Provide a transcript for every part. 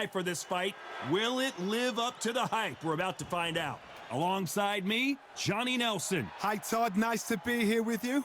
high for this fight. Will it live up to the hype? We're about to find out. Alongside me, Johnny Nelson. Hi, Todd. Nice to be here with you.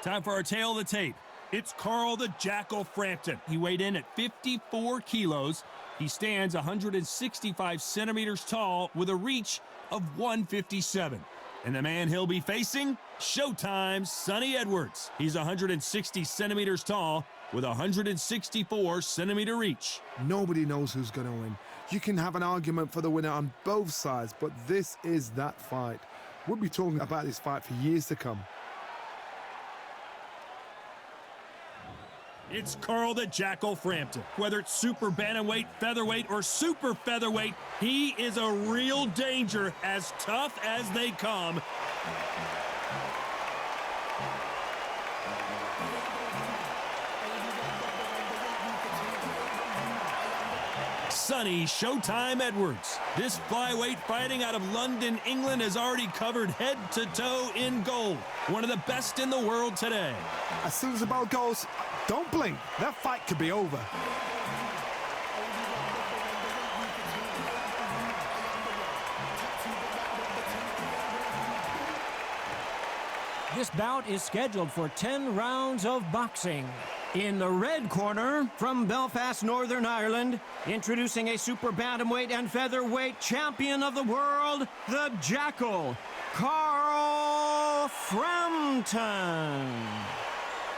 Time for our tail of the tape. It's Carl the Jackal Frampton. He weighed in at 54 kilos. He stands 165 centimeters tall with a reach of 157. And the man he'll be facing? Showtime's Sonny Edwards. He's 160 centimeters tall with 164 centimeter reach. Nobody knows who's going to win. You can have an argument for the winner on both sides, but this is that fight. We'll be talking about this fight for years to come. It's Carl the Jackal Frampton. Whether it's super bantamweight, featherweight, or super featherweight, he is a real danger, as tough as they come. Sonny Showtime Edwards. This flyweight fighting out of London, England has already covered head to toe in gold. One of the best in the world today. As soon as the bell goes, don't blink. That fight could be over. This bout is scheduled for 10 rounds of boxing. In the red corner, from Belfast, Northern Ireland, introducing a super bantamweight and featherweight champion of the world, the Jackal, Carl Frampton.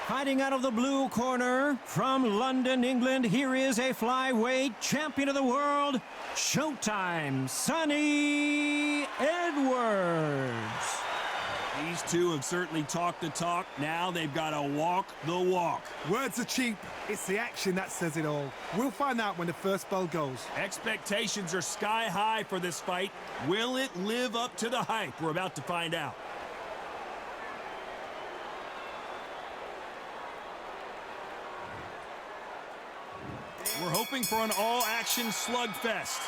Fighting out of the blue corner, from London, England, here is a flyweight champion of the world, Showtime, Sonny Edwards. These two have certainly talked the talk. Now they've got to walk the walk. Words are cheap. It's the action that says it all. We'll find out when the first bell goes. Expectations are sky high for this fight. Will it live up to the hype? We're about to find out. We're hoping for an all-action slugfest.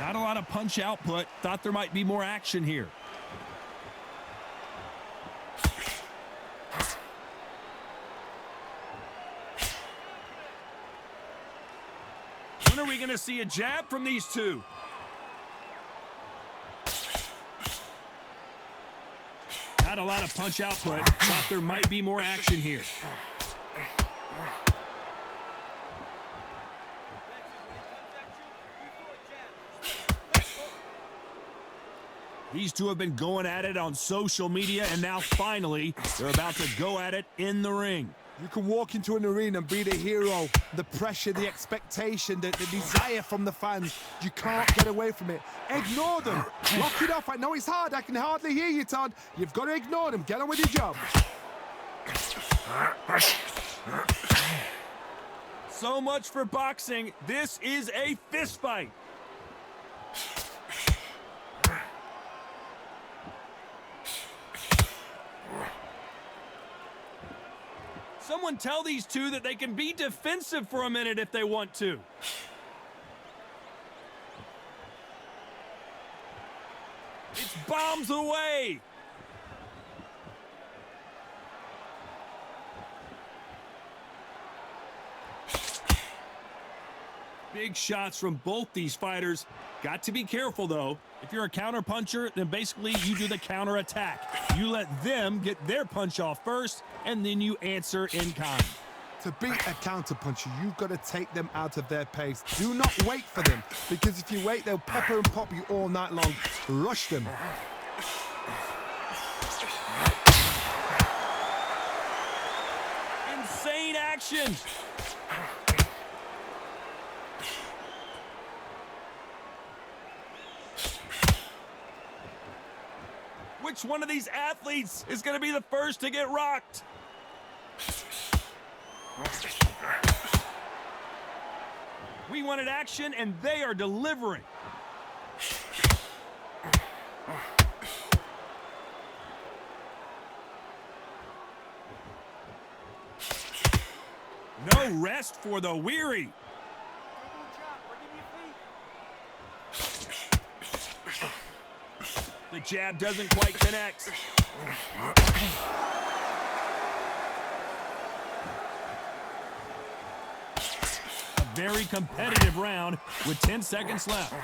Not a lot of punch output. Thought there might be more action here. When are we going to see a jab from these two? Not a lot of punch output. Thought there might be more action here. These two have been going at it on social media, and now finally, they're about to go at it in the ring. You can walk into an arena and be the hero. The pressure, the expectation, the desire from the fans. You can't get away from it. Ignore them. Lock it off. I know it's hard. I can hardly hear you, Todd. You've got to ignore them. Get on with your job. So much for boxing. This is a fist fight. Someone tell these two that they can be defensive for a minute if they want to. It's bombs away. Big shots from both these fighters. Got to be careful, though. If you're a counter-puncher, then basically you do the counter-attack. You let them get their punch off first, and then you answer in kind. To beat a counter-puncher, you've got to take them out of their pace. Do not wait for them, because if you wait, they'll pepper and pop you all night long. Rush them. Insane action. Which one of these athletes is going to be the first to get rocked? We wanted action, and they are delivering. No rest for the weary. The jab doesn't quite connect. very competitive round with 10 seconds left.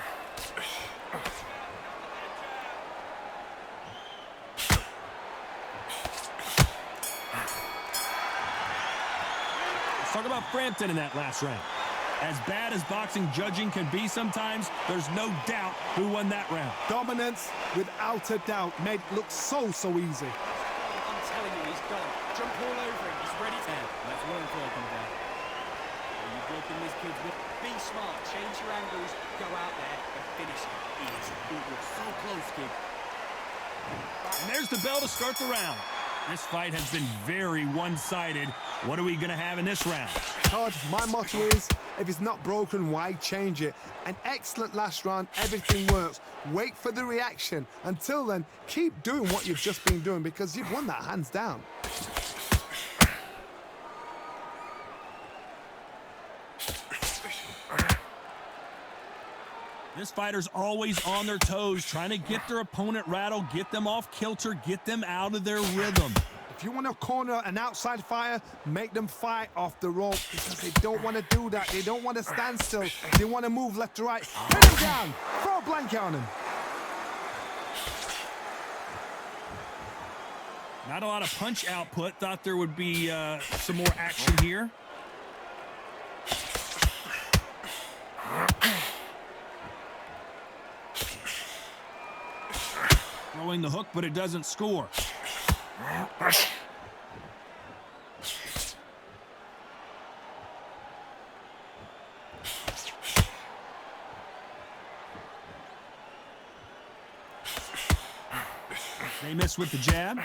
Let's talk about Frampton in that last round. As bad as boxing judging can be sometimes, there's no doubt who won that round. Dominance, without a doubt, made it look so easy. I'm telling you, he's gone. Jump all over him. He's ready to. That's what I'm talking about. You're working these kids with. Be smart. Change your angles. Go out there and finish him. He is so close, kid. And there's the bell to start the round. This fight has been very one-sided. What are we going to have in this round? Todd, my motto is, if it's not broken, why change it? An excellent last round, everything works. Wait for the reaction. Until then, keep doing what you've just been doing because you've won that hands down. This fighter's always on their toes, trying to get their opponent rattled, get them off kilter, get them out of their rhythm. If you want to corner an outside fighter, make them fight off the rope because they don't want to do that. They don't want to stand still. They want to move left to right. Pin him down. Throw a blanket on him. Not a lot of punch output. Thought there would be some more action here. Throwing the hook, but it doesn't score. They miss with the jab.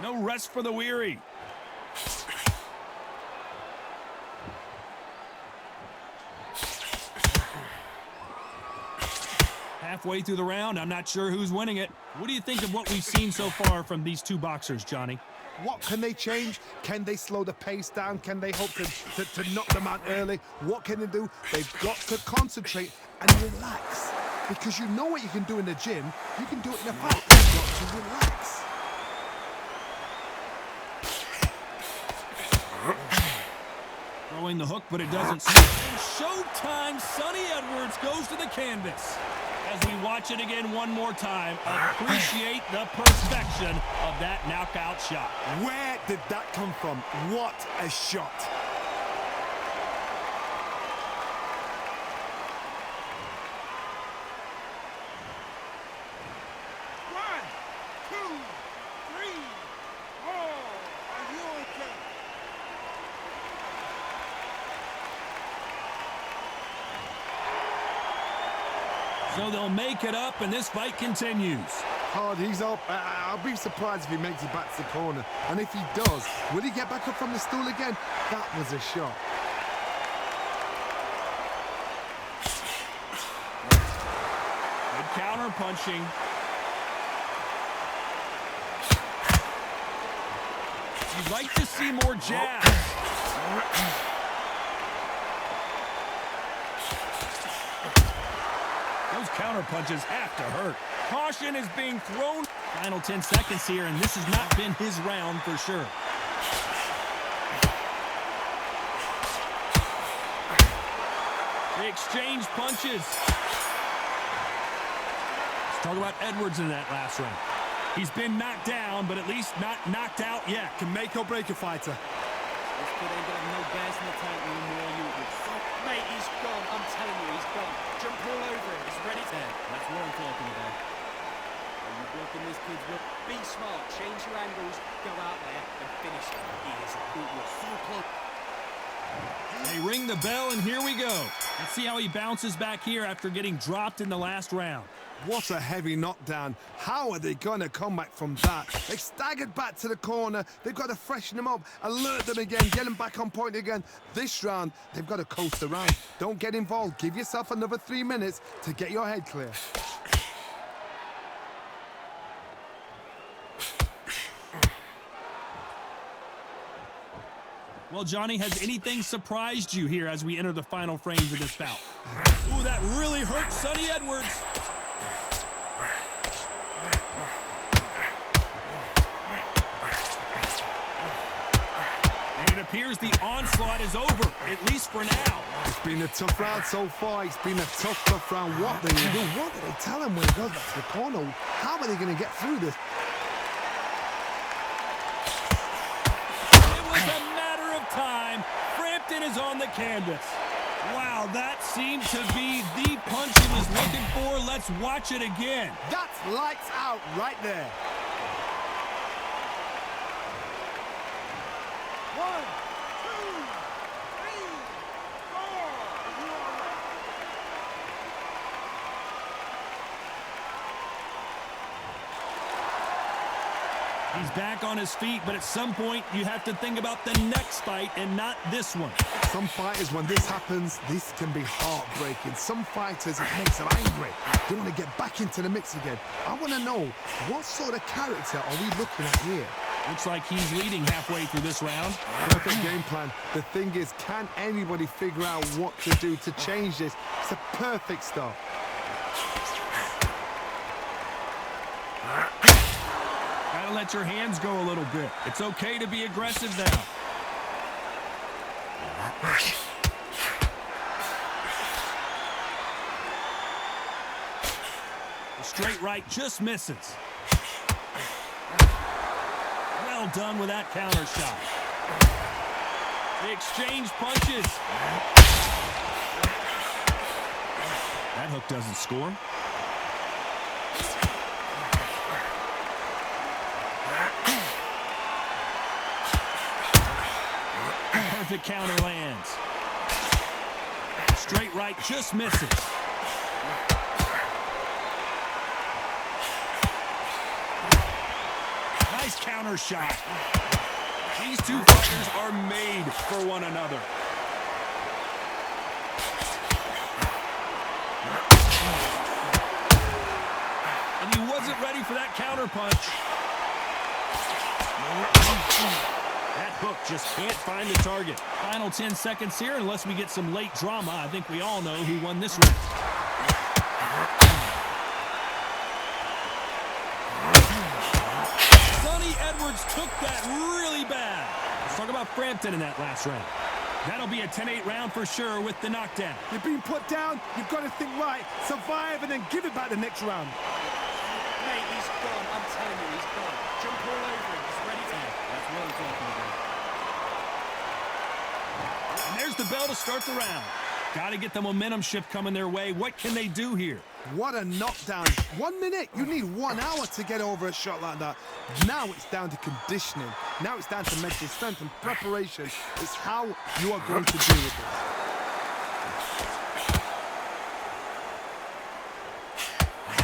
No rest for the weary. Halfway through the round, I'm not sure who's winning it. What do you think of what we've seen so far from these two boxers, Johnny? What can they change? Can they slow the pace down? Can they hope to knock them out early? What can they do? They've got to concentrate and relax. Because you know what you can do in the gym, you can do it in a fight. You've got to relax. Throwing the hook, but it doesn't. Showtime! Sonny Edwards goes to the canvas. As we watch it again one more time, appreciate the perfection of that knockout shot. Where did that come from? What a shot. One, two, three, four. Are you okay? So they'll make it up, and this fight continues. Hard, he's up. I'll be surprised if he makes it back to the corner. And if he does, will he get back up from the stool again? That was a shot. Good counter punching. You'd like to see more jabs. Those counter punches have to hurt. Caution is being thrown. Final 10 seconds here, and this has not been his round for sure. They exchange punches. Let's talk about Edwards in that last round. He's been knocked down, but at least not knocked out yet. Can make or break a fighter. This kid ain't got no gas in the tank no more. Mate, he's gone. I'm telling you, he's gone. Jump all over him. He's ready to. That's what I'm talking about. You're blocking this kid's work. Be smart. Change your angles. Go out there and finish him. He is so close. They ring the bell, and here we go. Let's see how he bounces back here after getting dropped in the last round. What a heavy knockdown. How are they going to come back from that? They staggered back to the corner. They've got to freshen them up, alert them again, get them back on point again. This round, they've got to coast around. Don't get involved. Give yourself another 3 minutes to get your head clear. Well, Johnny, has anything surprised you here as we enter the final frames of this bout? Ooh, that really hurt Sonny Edwards. appears the onslaught is over, at least for now. It's been a tough round so far. It's been a tough round. What do you do? What do they tell him when he goes back to the corner? How are they going to get through this? It was a matter of time. Frampton is on the canvas. Wow, that seemed to be the punch he was looking for. Let's watch it again. That's lights out right there. 1, 2, 3, 4. You are ready. He's back on his feet, but at some point, you have to think about the next fight and not this one. Some fighters, when this happens, this can be heartbreaking. Some fighters, it makes them angry. They want to get back into the mix again. I want to know, what sort of character are we looking at here? Looks like he's leading halfway through this round. Perfect game plan. The thing is, can anybody figure out what to do to change this? It's a perfect start. Gotta let your hands go a little bit. It's okay to be aggressive now. The straight right just misses. Well done with that counter shot. They exchange punches. That hook doesn't score. Perfect counter lands. Straight right just misses. Nice counter shot. These two fighters are made for one another. And he wasn't ready for that counter punch. That hook just can't find the target. Final 10 seconds here, unless we get some late drama. I think we all know who won this round. Took that really bad. Let's talk about Frampton in that last round. That'll be a 10-8 round for sure with the knockdown. You've been put down, you've got to think right, survive, and then give it back the next round. Mate, he's gone. I'm telling you, he's gone. Jump all over him. He's ready to... That's what I'm talking about. And there's the bell to start the round. Got to get the momentum shift coming their way. What can they do here? What a knockdown. 1 minute, you need 1 hour to get over a shot like that. Now it's down to conditioning. Now it's down to mental strength and preparation. It's how you are going to deal with this.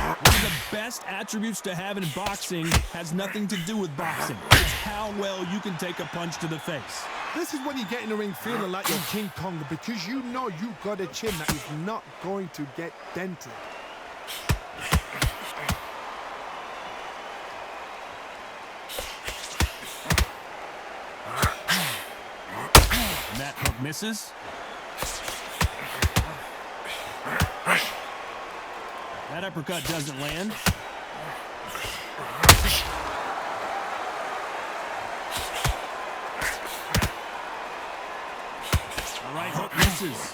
One of the best attributes to have in boxing has nothing to do with boxing. It's how well you can take a punch to the face. This is when you get in the ring feeling like you're King Kong, because you know you've got a chin that is not going to get dented. And that hook misses. That uppercut doesn't land. The right hook misses.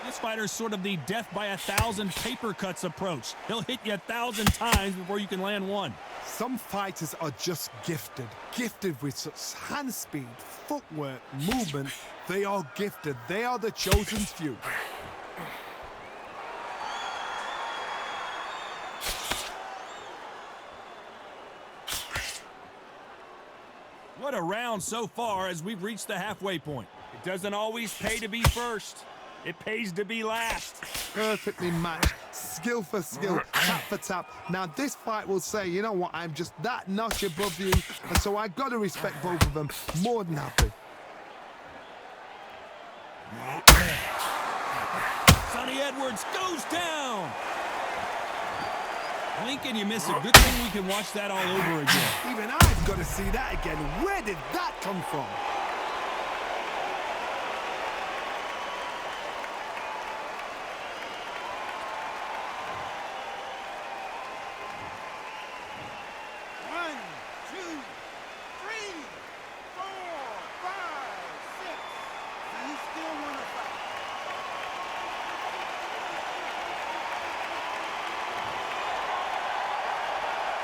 This fighter's sort of the death by 1,000 paper cuts approach. He'll hit you 1,000 times before you can land one. Some fighters are just gifted with such hand speed, footwork, movement. They are gifted. They are the chosen few. What a round so far as we've reached the halfway point. It doesn't always pay to be first. It pays to be last. Perfectly matched, skill for skill, tap for tap. Now this fight will say, you know what, I'm just that notch above you, and so I gotta respect both of them. More than happy. Sonny Edwards goes down. Lincoln, you miss it. Good thing we can watch that all over again. Even I've got to see that again. Where did that come from?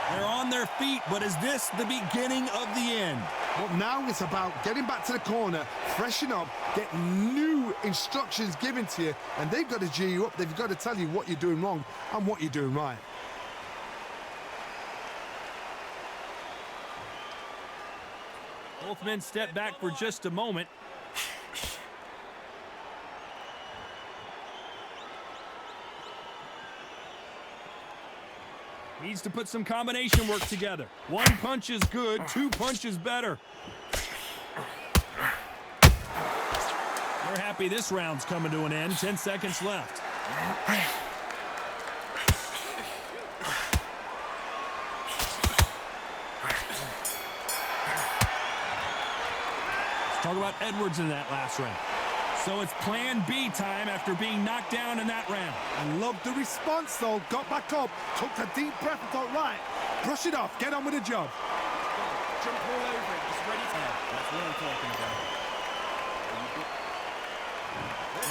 They're on their feet, but is this the beginning of the end? Well, now it's about getting back to the corner, freshen up, get new instructions given to you, and they've got to G you up. They've got to tell you what you're doing wrong and what you're doing right. Both men step back for just a moment. Needs to put some combination work together. One punch is good, two punches better. We're happy this round's coming to an end. 10 seconds left. Let's talk about Edwards in that last round. So it's plan B time after being knocked down in that round. I love the response, though. Got back up, took a deep breath and thought, right, brush it off, get on with the job. Jump all over it. He's ready to... That's what I'm talking about.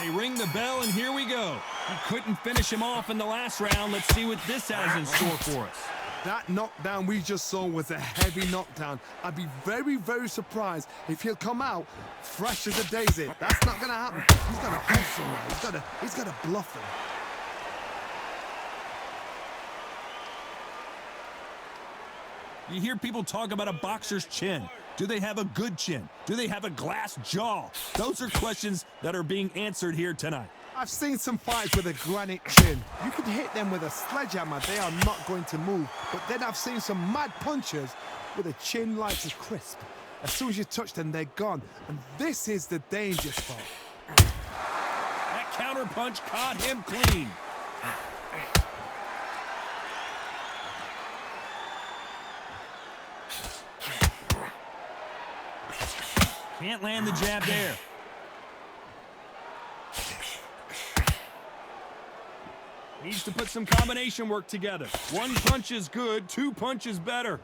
They ring the bell, and here we go. He couldn't finish him off in the last round. Let's see what this has in store for us. That knockdown we just saw was a heavy knockdown. I'd be very, very surprised if he'll come out fresh as a daisy. That's not going to happen. He's got to beat somewhere. He's got to bluff him. You hear people talk about a boxer's chin. Do they have a good chin? Do they have a glass jaw? Those are questions that are being answered here tonight. I've seen some fights with a granite chin. You could hit them with a sledgehammer. They are not going to move. But then I've seen some mad punchers with a chin like a crisp. As soon as you touch them, they're gone. And this is the danger spot. That counter punch caught him clean. Can't land the jab there. Needs to put some combination work together. One punch is good, two punches better.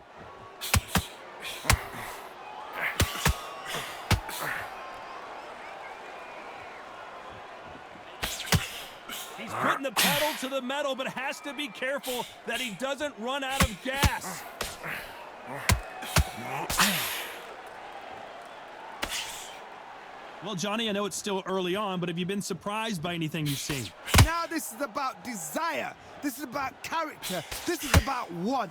He's putting the pedal to the metal, but has to be careful that he doesn't run out of gas. Well, Johnny, I know it's still early on, but have you been surprised by anything you've seen? Now this is about desire. This is about character. This is about want.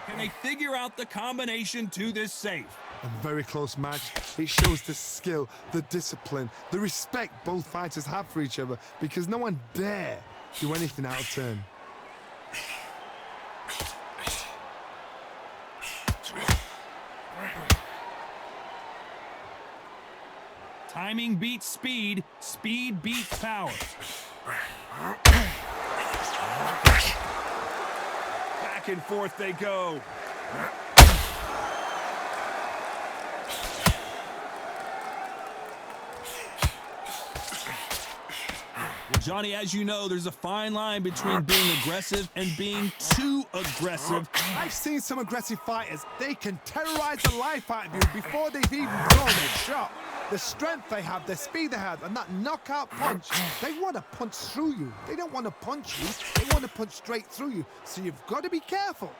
Can they figure out the combination to this safe? A very close match. It shows the skill, the discipline, the respect both fighters have for each other because no one dare do anything out of turn. Timing beats speed, speed beats power. Back and forth they go. Well, Johnny, as you know, there's a fine line between being aggressive and being too aggressive. I've seen some aggressive fighters. They can terrorize the life out of you before they've even thrown a shot. The strength they have, the speed they have, and that knockout punch, they want to punch through you. They don't want to punch you. They want to punch straight through you. So you've got to be careful.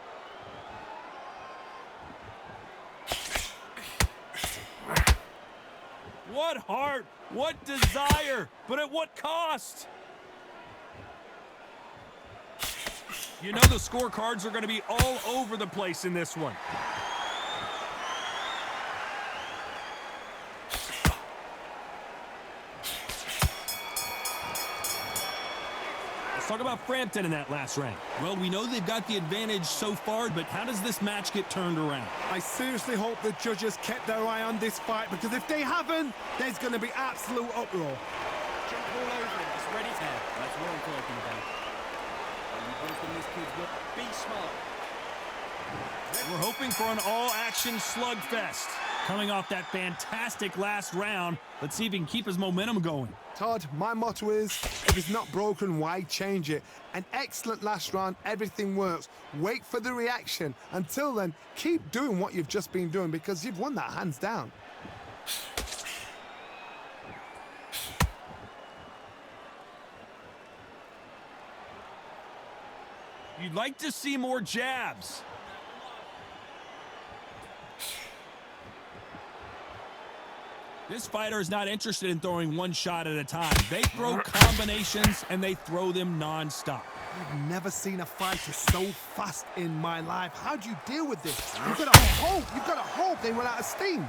What heart, what desire, but at what cost? You know the scorecards are going to be all over the place in this one. Let's talk about Frampton in that last round. Well, we know they've got the advantage so far, but how does this match get turned around? I seriously hope the judges kept their eye on this fight because if they haven't, there's going to be absolute uproar. Jump all over him. He's ready to... That's what I'm talking about. You're both in this kid's work. Be smart. We're hoping for an all-action slugfest. Coming off that fantastic last round, let's see if he can keep his momentum going. Todd, my motto is, if it's not broken, why change it? An excellent last round, everything works. Wait for the reaction. Until then, keep doing what you've just been doing because you've won that hands down. You'd like to see more jabs. This fighter is not interested in throwing one shot at a time. They throw combinations, and they throw them non-stop. I've never seen a fighter so fast in my life. How do you deal with this? You've got to hope they run out of steam.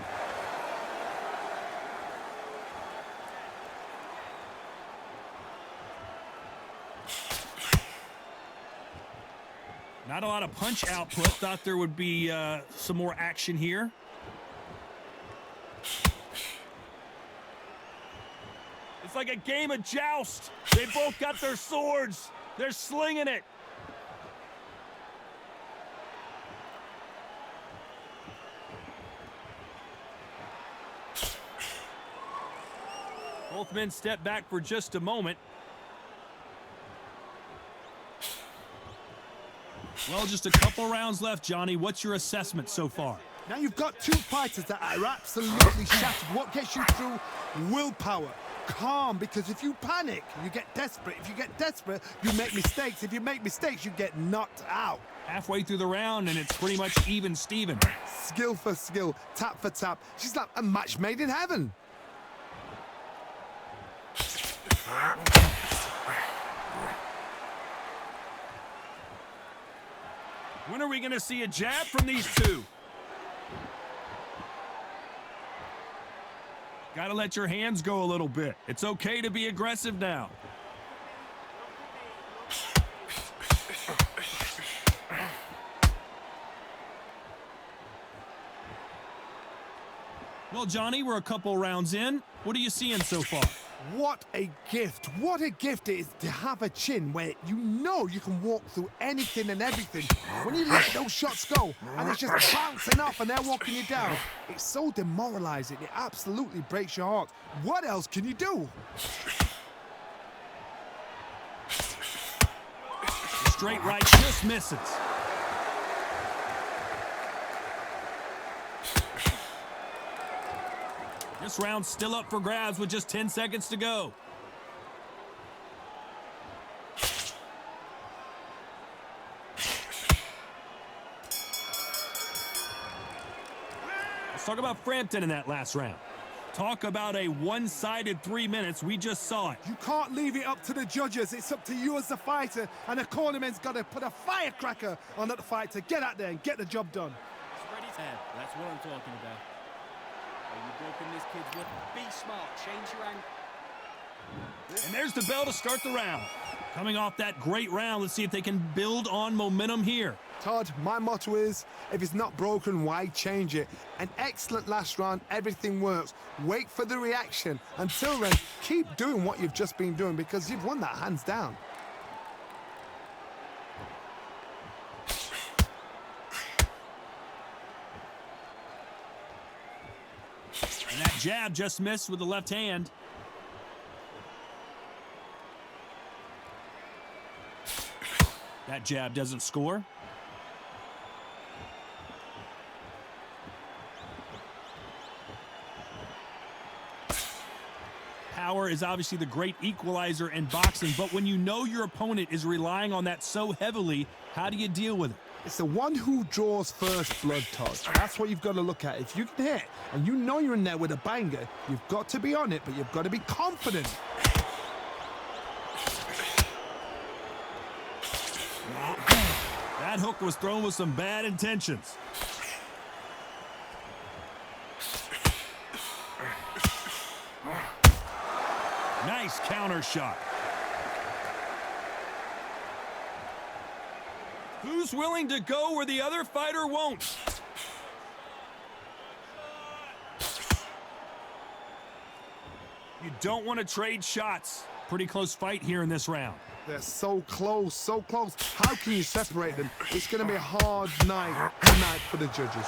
Not a lot of punch output. Thought there would be some more action here. It's like a game of joust. They both got their swords. They're slinging it. Both men step back for just a moment. Well, just a couple rounds left, Johnny. What's your assessment so far? Now you've got two fighters that are absolutely shattered. What gets you through? Willpower. Calm, because if you panic, you get desperate. If you get desperate, you make mistakes. If you make mistakes, you get knocked out. Halfway through the round, and it's pretty much even Steven. Skill for skill, tap for tap. She's like a match made in heaven. When are we going to see a jab from these two? Got to let your hands go a little bit. It's okay to be aggressive now. Well, Johnny, we're a couple rounds in. What are you seeing so far? What a gift. What a gift it is to have a chin where you know you can walk through anything and everything. When you let those shots go and it's just bouncing off and they're walking you down, it's so demoralizing. It absolutely breaks your heart. What else can you do? Straight right just misses. This round's still up for grabs with just 10 seconds to go. Let's talk about Frampton in that last round. Talk about a one-sided 3 minutes. We just saw it. You can't leave it up to the judges. It's up to you as the fighter, and the cornerman's got to put a firecracker on that fight to get out there and get the job done. It's ready to end. That's what I'm talking about. Are you blocking this kid's whip? Be smart. Change your angle. And there's the bell to start the round. Coming off that great round, let's see if they can build on momentum here. Todd, my motto is, if it's not broken, why change it? An excellent last round, everything works. Wait for the reaction. Until then, keep doing what you've just been doing because you've won that hands down. And that jab just missed with the left hand. That jab doesn't score. Power is obviously the great equalizer in boxing, but when you know your opponent is relying on that so heavily, how do you deal with it? It's the one who draws first blood, Todd. That's what you've got to look at. If you can hit and you know you're in there with a banger, you've got to be on it, but you've got to be confident. That hook was thrown with some bad intentions. Nice counter shot. Who's willing to go where the other fighter won't? You don't want to trade shots. Pretty close fight here in this round. They're so close, so close. How can you separate them? It's going to be a hard night tonight for the judges.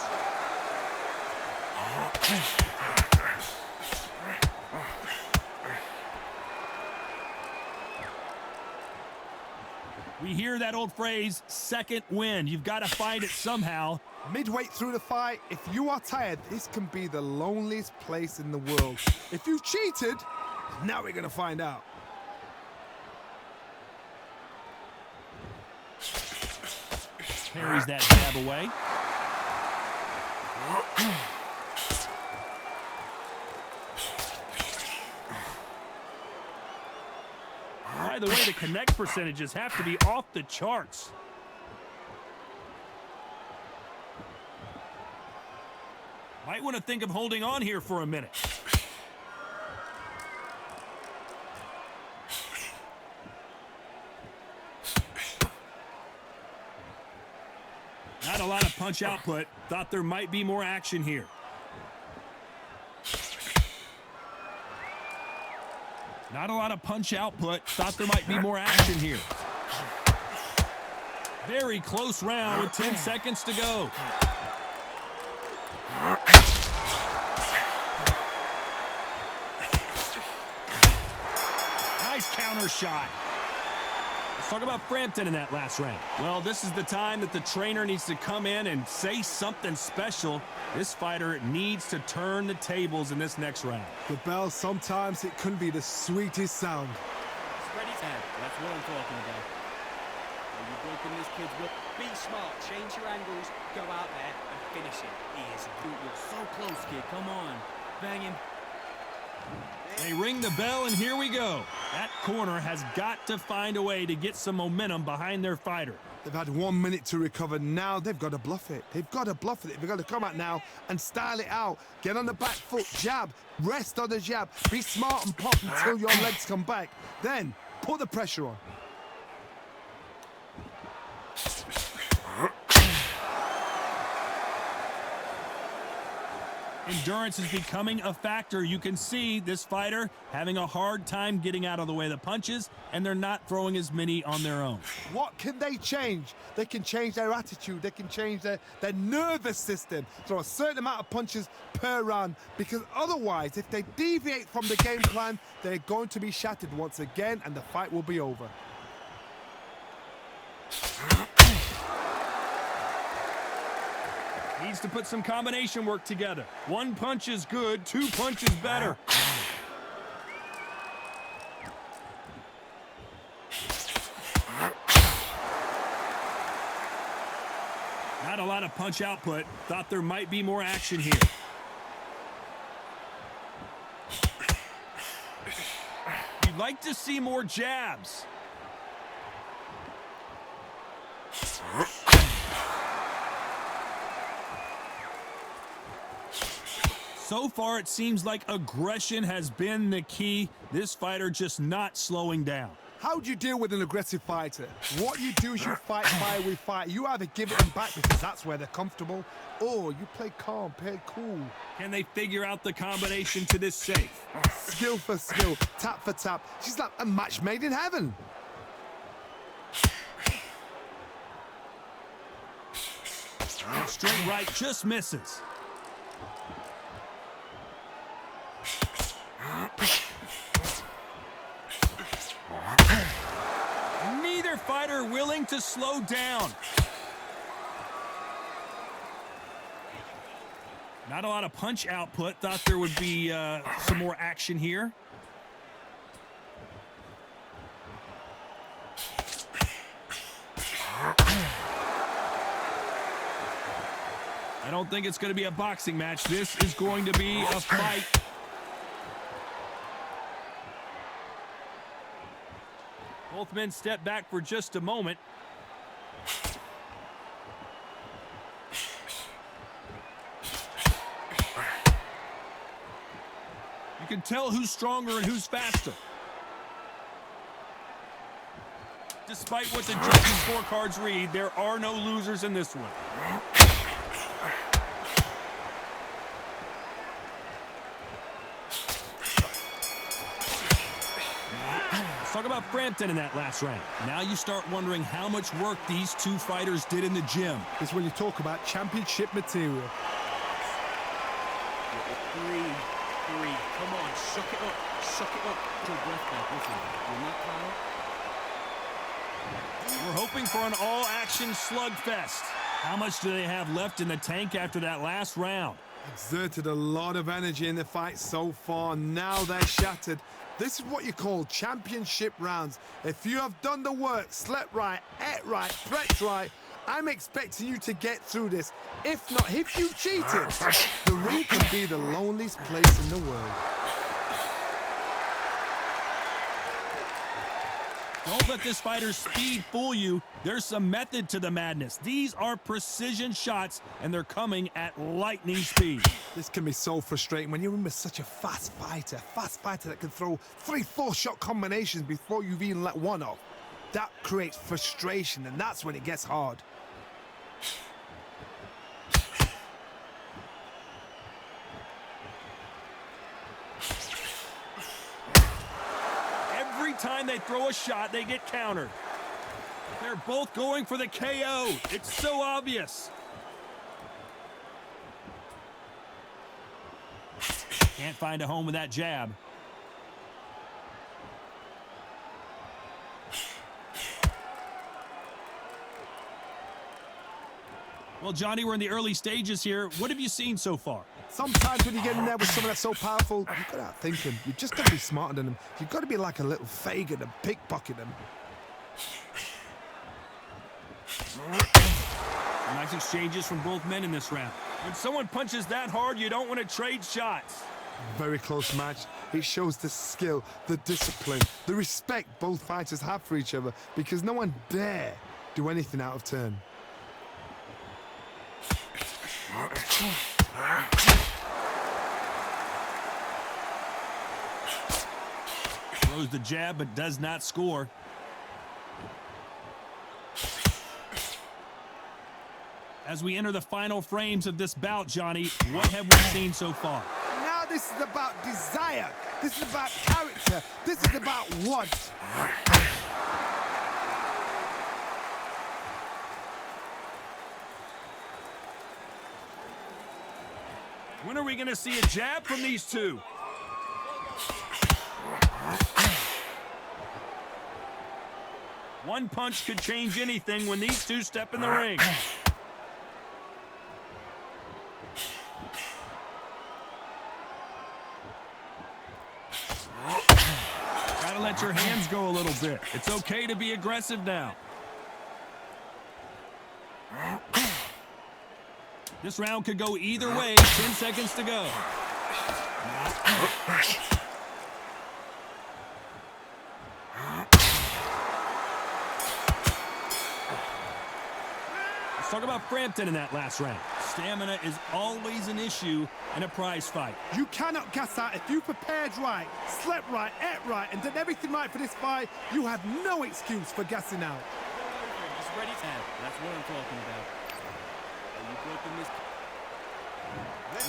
We hear that old phrase, second wind. You've got to find it somehow. Midway through the fight, if you are tired, this can be the loneliest place in the world. If you cheated, now we're going to find out. Parries that jab away. the way, the connect percentages have to be off the charts. Might want to think of holding on here for a minute. Not a lot of punch output. Thought there might be more action here. Not a lot of punch output. Thought there might be more action here. Very close round with 10 seconds to go. Nice counter shot. Let's talk about Frampton in that last round. Well, this is the time that the trainer needs to come in and say something special. This fighter needs to turn the tables in this next round. The bell, sometimes it can be the sweetest sound. He's ready. That's what I'm talking about. You're broken this kid's will. Be smart. Change your angles. Go out there and finish it. He is good. You're so close, kid. Come on. Bang him. They ring the bell, and here we go. That corner has got to find a way to get some momentum behind their fighter. They've had 1 minute to recover. Now they've got to bluff it. They've got to bluff it. They've got to come out now and style it out. Get on the back foot, jab, rest on the jab. Be smart and pop until your legs come back. Then put the pressure on. Endurance is becoming a factor. You can see this fighter having a hard time getting out of the way of the punches, and they're not throwing as many on their own. What can they change? They can change their attitude. They can change their nervous system. Throw a certain amount of punches per round, because otherwise, if they deviate from the game plan, they're going to be shattered once again, and the fight will be over. Needs to put some combination work together. 1 punch is good, 2 punches better. Not a lot of punch output. Thought there might be more action here. You'd like to see more jabs. So far, it seems like aggression has been the key. This fighter just not slowing down. How do you deal with an aggressive fighter? What you do is you fight fire with fire. You either give it them back because that's where they're comfortable, or you play calm, play cool. Can they figure out the combination to this safe? Skill for skill, tap for tap. She's like a match made in heaven. Straight right just misses. Neither fighter willing to slow down. Not a lot of punch output. Thought there would be some more action here. I don't think it's going to be a boxing match. This is going to be a fight. Both men step back for just a moment. You can tell who's stronger and who's faster. Despite what the judges' scorecards read, there are no losers in this one. Talk about Frampton in that last round. Now you start wondering how much work these two fighters did in the gym. It's when you talk about championship material. 3. Come on, suck it up. Suck it up. Get your breath back. Listen, you're not tired. We're hoping for an all-action slugfest. How much do they have left in the tank after that last round? Exerted a lot of energy in the fight so far. Now they're shattered. This is what you call championship rounds. If you have done the work, slept right, ate right, prepped right, I'm expecting you to get through this. If not, if you cheated, the ring can be the loneliest place in the world. Don't let this fighter's speed fool you. There's some method to the madness. These are precision shots, and they're coming at lightning speed. This can be so frustrating when you're in with such a fast fighter that can throw 3-4 shot combinations before you've even let one off. That creates frustration, and that's when it gets hard. Every time they throw a shot, they get countered. They're both going for the KO. It's so obvious. Can't find a home with that jab. Well, Johnny, we're in the early stages here. What have you seen so far? Sometimes when you get in there with someone that's so powerful, you've got to outthink him. You've just got to be smarter than him. You've got to be like a little Fagin and pickpocket him. Nice exchanges from both men in this round. When someone punches that hard, you don't want to trade shots. Very close match. It shows the skill, the discipline, the respect both fighters have for each other, because no one dare do anything out of turn. Throws the jab but does not score. As we enter the final frames of this bout, Johnny, what have we seen so far? Now this is about desire. This is about character. This is about want. When are we going to see a jab from these two? One punch could change anything when these two step in the ring. Gotta let your hands go a little bit. It's okay to be aggressive now. This round could go either way. 10 seconds to go. Let's talk about Frampton in that last round. Stamina is always an issue in a prize fight. You cannot gas out. If you prepared right, slept right, ate right, and did everything right for this fight, you have no excuse for gassing out. Just ready to have. That's what I'm talking about. Are you broken this?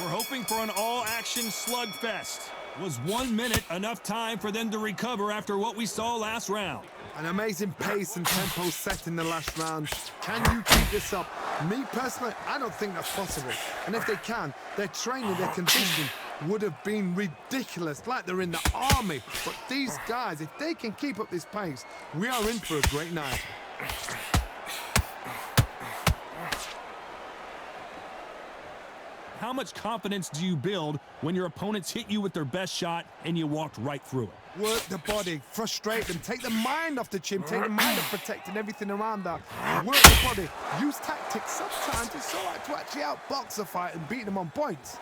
We're hoping for an all-action slugfest. Was 1 minute enough time for them to recover after what we saw last round? An amazing pace and tempo set in the last round. Can you keep this up? Me personally, I don't think that's possible. And if they can, their training, their conditioning would have been ridiculous, like they're in the army. But these guys, if they can keep up this pace, we are in for a great night. How much confidence do you build when your opponents hit you with their best shot and you walked right through it? Work the body, frustrate them, take the mind off the chin, take the mind off protecting everything around that. Work the body, use tactics. Sometimes it's all right to actually outbox a fight and beat them on points.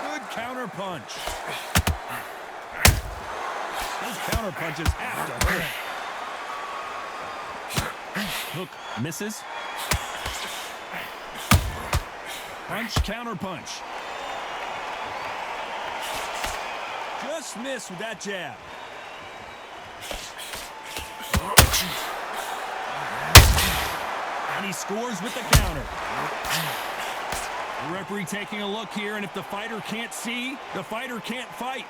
Good counter punch. Those counter punches have to hurt. Hook misses. Punch, counter punch. Just missed with that jab. And he scores with the counter. The referee taking a look here, and if the fighter can't see, the fighter can't fight.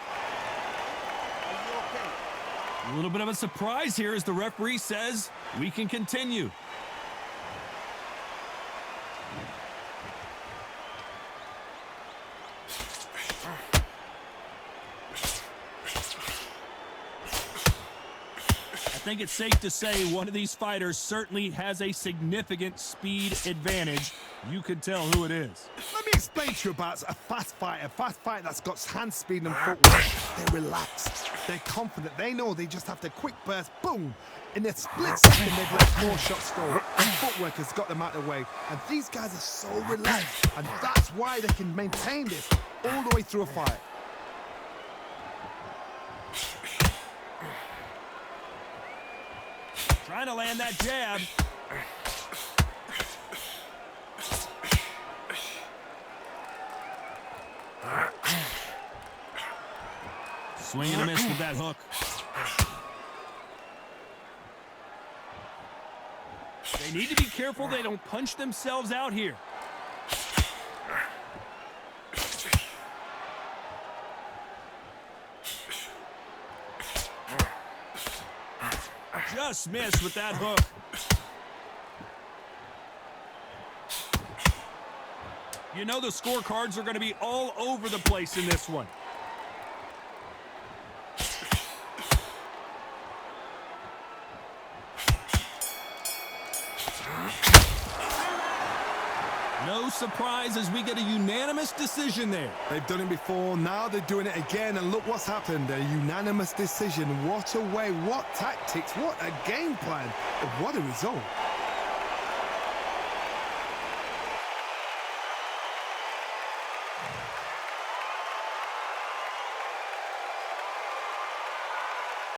A little bit of a surprise here as the referee says we can continue. I think it's safe to say one of these fighters certainly has a significant speed advantage. You can tell who it is. Let me explain to you about a fast fighter that's got hand speed and footwork. They're relaxed, they're confident, they know they just have to quick burst, boom. In a split second, they've let 4 shots go, and footwork has got them out of the way. And these guys are so relaxed, and that's why they can maintain this. all the way through a fight. Trying to land that jab. Swing and a miss with that hook. They need to be careful they don't punch themselves out here. Just missed with that hook. You know the scorecards are going to be all over the place in this one. No surprise as we get a unanimous decision there. They've done it before, now they're doing it again, and look what's happened. A unanimous decision. What a way, what tactics, what a game plan. What a result.